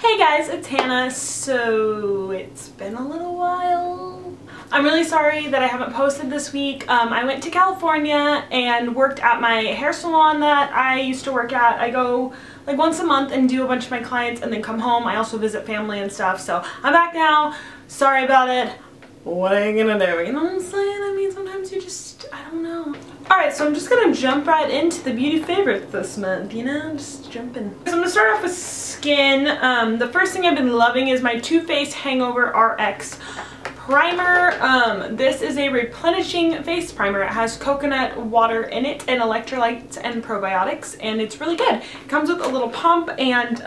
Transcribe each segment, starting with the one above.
Hey guys, it's Hannah. So it's been a little while. I'm really sorry that I haven't posted this week. I went to California and worked at my hair salon that I used to work at. I go like once a month and do a bunch of my clients and then come home. I also visit family and stuff. So I'm back now. Sorry about it. What are you gonna do? You know what I'm saying? I mean, sometimes you just, I don't know. Alright, so I'm just gonna jump right into the beauty favorites this month, you know? Just jumping. So I'm gonna start off with skin. The first thing I've been loving is my Too Faced Hangover RX primer. This is a replenishing face primer. It has coconut water in it and electrolytes and probiotics, and it's really good. It comes with a little pump, and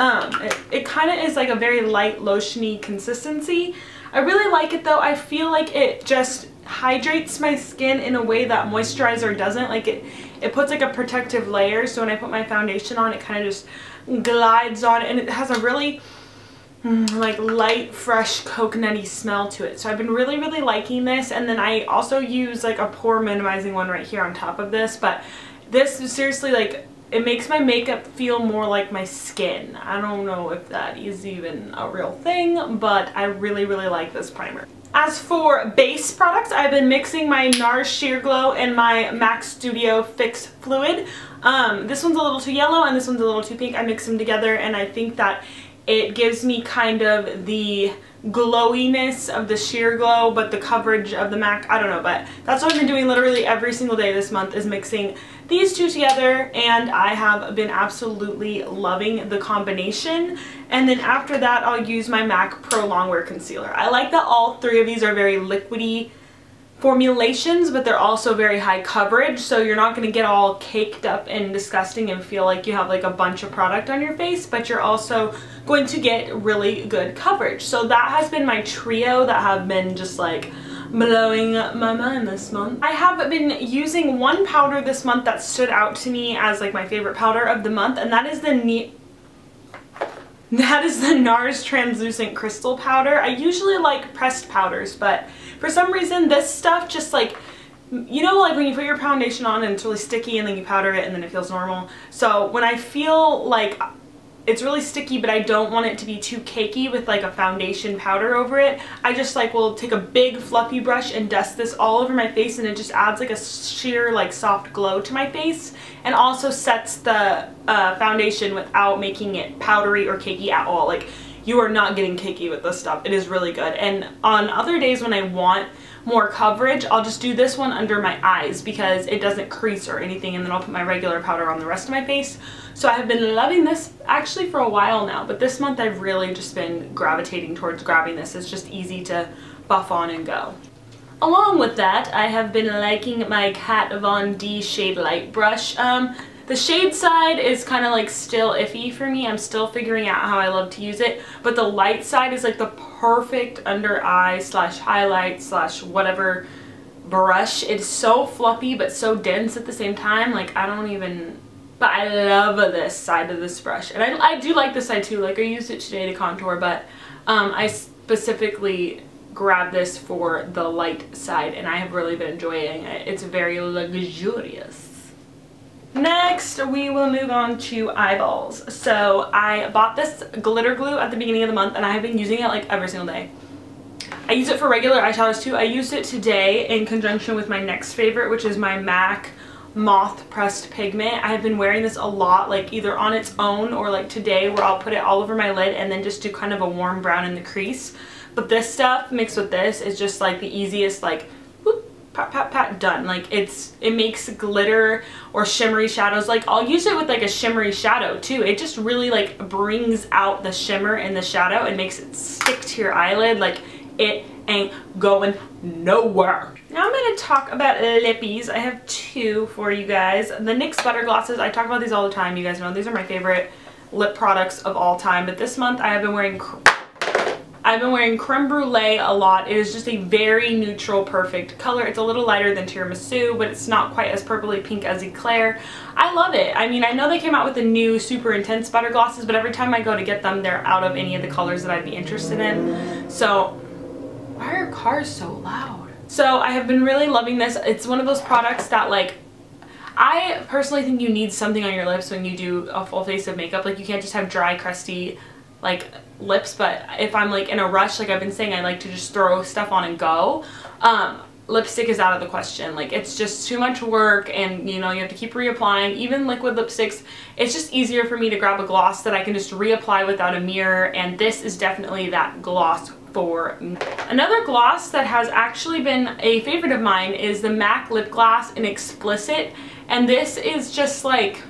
it kind of is like a very light lotiony consistency. I really like it though. I feel like it just hydrates my skin in a way that moisturizer doesn't. Like it puts like a protective layer, so when I put my foundation on, it kind of just glides on, and it has a really like light, fresh, coconutty smell to it. So I've been really liking this, and then I also use like a pore minimizing one right here on top of this, but this is seriously like, it makes my makeup feel more like my skin. I don't know if that is even a real thing, but I really like this primer. As for base products, I've been mixing my Nars Sheer Glow and my MAC Studio Fix Fluid. This one's a little too yellow and this one's a little too pink. I mix them together and I think that it gives me kind of the glowiness of the Sheer Glow, but the coverage of the MAC, I don't know, but that's what I've been doing literally every single day this month, is mixing these two together, and I have been absolutely loving the combination. And then after that, I'll use my MAC Prolongwear Concealer. I like that all three of these are very liquidy formulations, but they're also very high coverage, so you're not going to get all caked up and disgusting and feel like you have like a bunch of product on your face, but you're also going to get really good coverage. So that has been my trio that have been just like blowing my mind this month. I have been using one powder this month that stood out to me as like my favorite powder of the month, and that is the Nars Translucent Crystal Powder. I usually like pressed powders, but for some reason this stuff just like, you know, like when you put your foundation on and it's really sticky and then you powder it and then it feels normal. So when I feel like it's really sticky but I don't want it to be too cakey with like a foundation powder over it, I just like will take a big fluffy brush and dust this all over my face, and it just adds like a sheer like soft glow to my face, and also sets the foundation without making it powdery or cakey at all. Like, you are not getting cakey with this stuff. It is really good. And on other days when I want more coverage, I'll just do this one under my eyes because it doesn't crease or anything, and then I'll put my regular powder on the rest of my face. So I have been loving this actually for a while now, but this month I've really just been gravitating towards grabbing this. It's just easy to buff on and go. Along with that, I have been liking my Kat Von D Shade Light brush. The shade side is kind of like still iffy for me. I'm still figuring out how I love to use it, but the light side is like the perfect under eye slash highlight slash whatever brush. It's so fluffy but so dense at the same time. Like, I don't even, but I love this side of this brush, and I do like this side too. Like, I used it today to contour, but I specifically grabbed this for the light side, and I have really been enjoying it. It's very luxurious. Next, we will move on to eyeballs. So I bought this glitter glue at the beginning of the month, and I have been using it like every single day. I use it for regular eyeshadows too. I used it today in conjunction with my next favorite, which is my MAC Moth Pressed Pigment. I have been wearing this a lot, like either on its own or like today, where I'll put it all over my lid and then just do kind of a warm brown in the crease. But this stuff mixed with this is just like the easiest, like whoop, pat pat pat, done. Like, it makes glitter or shimmery shadows. Like, I'll use it with like a shimmery shadow too. It just really like brings out the shimmer and the shadow and makes it stick to your eyelid. Like, it ain't going nowhere. Now I'm going to talk about lippies. I have two for you guys. The NYX Butter Glosses, I talk about these all the time. You guys know these are my favorite lip products of all time. But this month I have been wearing Creme Brûlée a lot. It is just a very neutral, perfect color. It's a little lighter than Tiramisu, but it's not quite as purpley pink as Eclair. I love it. I mean, I know they came out with the new super intense butter glosses, but every time I go to get them, they're out of any of the colors that I'd be interested in. So, why are cars so loud? So I have been really loving this. It's one of those products that, like, I personally think you need something on your lips when you do a full face of makeup. Like, you can't just have dry, crusty like lips, but if I'm like in a rush, like I've been saying, I like to just throw stuff on and go. Lipstick is out of the question. Like, it's just too much work, and you know, you have to keep reapplying. Even liquid lipsticks, it's just easier for me to grab a gloss that I can just reapply without a mirror, and this is definitely that gloss for me. Another gloss that has actually been a favorite of mine is the MAC Lip Gloss in Explicit, and this is just like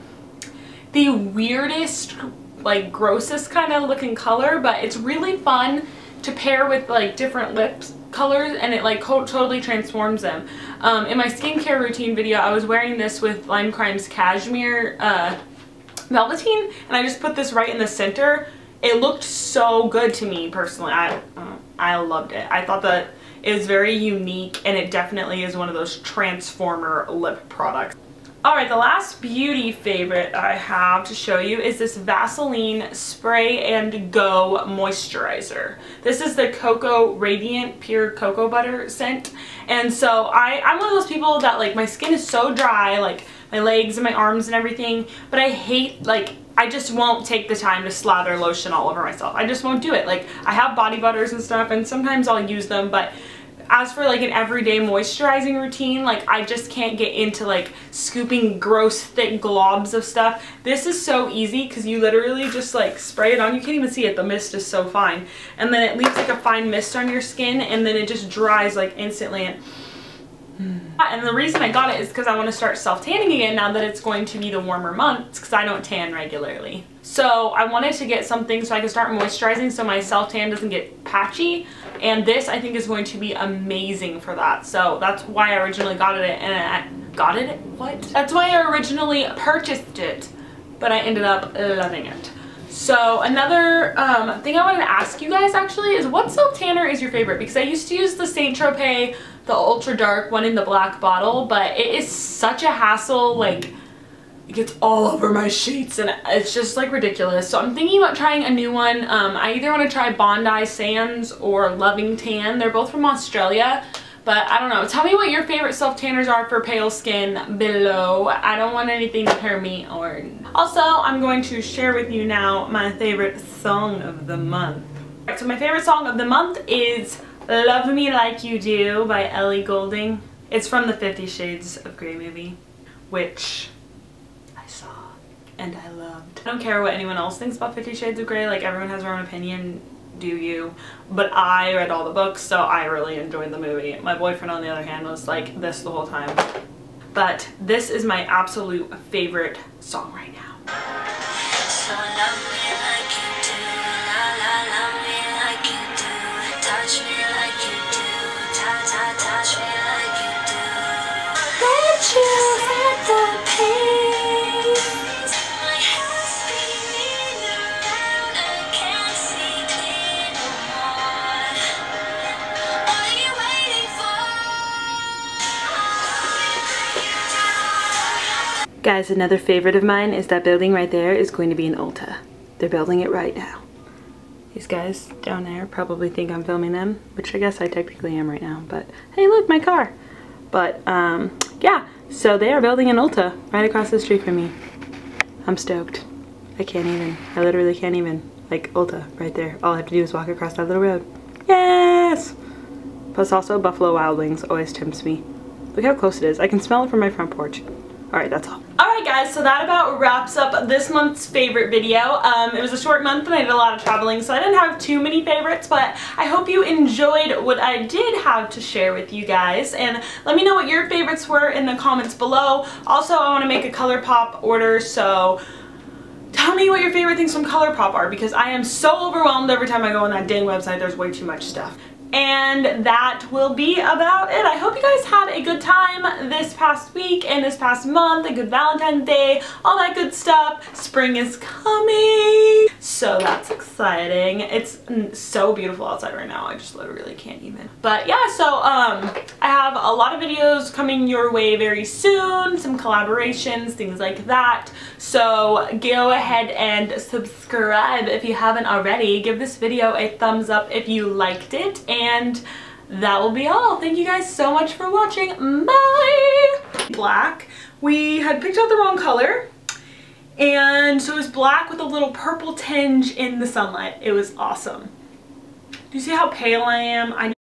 the weirdest, like grossest kind of looking color, but it's really fun to pair with like different lips colors, and it like totally transforms them. In my skincare routine video, I was wearing this with Lime Crime's Cashmere Velveteen, and I just put this right in the center. It looked so good to me personally. I loved it. I thought that it was very unique, and it definitely is one of those transformer lip products. Alright, the last beauty favorite I have to show you is this Vaseline Spray and Go Moisturizer. This is the Cocoa Radiant Pure Cocoa Butter scent. And so I'm one of those people that, like, my skin is so dry, like my legs and my arms and everything, but I hate, like, I just won't take the time to slather lotion all over myself. I just won't do it. Like, I have body butters and stuff, and sometimes I'll use them, but as for like an everyday moisturizing routine, like I just can't get into like scooping gross thick globs of stuff. This is so easy because you literally just like spray it on. You can't even see it, the mist is so fine. And then it leaves like a fine mist on your skin, and then it just dries like instantly. And the reason I got it is because I want to start self-tanning again now that it's going to be the warmer months, because I don't tan regularly. So I wanted to get something so I can start moisturizing so my self-tan doesn't get patchy, and this I think is going to be amazing for that. So that's why I originally got it, and That's why I originally purchased it, but I ended up loving it. So another thing I wanted to ask you guys actually is, what self-tanner is your favorite? Because I used to use the Saint Tropez, the ultra dark one in the black bottle, but it is such a hassle. Like, it gets all over my sheets and it's just like ridiculous. So I'm thinking about trying a new one. I either want to try Bondi Sands or Loving Tan. They're both from Australia, but I don't know. Tell me what your favorite self-tanners are for pale skin below. I don't want anything to hurt me. Or also, I'm going to share with you now my favorite song of the month. So my favorite song of the month is Love Me Like You Do by Ellie Goulding. It's from the 50 Shades of Grey movie, which I saw and I loved. I don't care what anyone else thinks about 50 Shades of Grey, like everyone has their own opinion, do you? But I read all the books, so I really enjoyed the movie. My boyfriend, on the other hand, was like this the whole time. But this is my absolute favorite song right now. So love me like you do, la la, love me like you do, touch me like you do, touch me like you do. Let you hit the pace. My heart's spinning around, I can't see clear no more. What are you waiting for? Guys, another favorite of mine is that building right there is going to be an Ulta. They're building it right now. These guys down there probably think I'm filming them, which I guess I technically am right now, but hey, look, my car. But yeah, so they are building an Ulta right across the street from me. I'm stoked. I can't even. I literally can't even. Like, Ulta right there. All I have to do is walk across that little road. Yes! Plus also Buffalo Wild Wings always tempts me. Look how close it is. I can smell it from my front porch. Alright, that's all. Alright guys, so that about wraps up this month's favorite video. It was a short month and I did a lot of traveling, so I didn't have too many favorites, but I hope you enjoyed what I did have to share with you guys, and let me know what your favorites were in the comments below. Also, I want to make a ColourPop order, so tell me what your favorite things from ColourPop are, because I am so overwhelmed every time I go on that dang website. There's way too much stuff. And that will be about it. I hope you guys had a good time this past week and this past month, a good Valentine's Day, all that good stuff. Spring is coming, so that's exciting. It's so beautiful outside right now. I just literally can't even. But yeah, so I have a lot of videos coming your way very soon, some collaborations, things like that. So go ahead and subscribe if you haven't already. Give this video a thumbs up if you liked it. And that will be all. Thank you guys so much for watching. Bye! Black. We had picked out the wrong color And so it was black with a little purple tinge in the sunlight. It was awesome. Do you see how pale I am?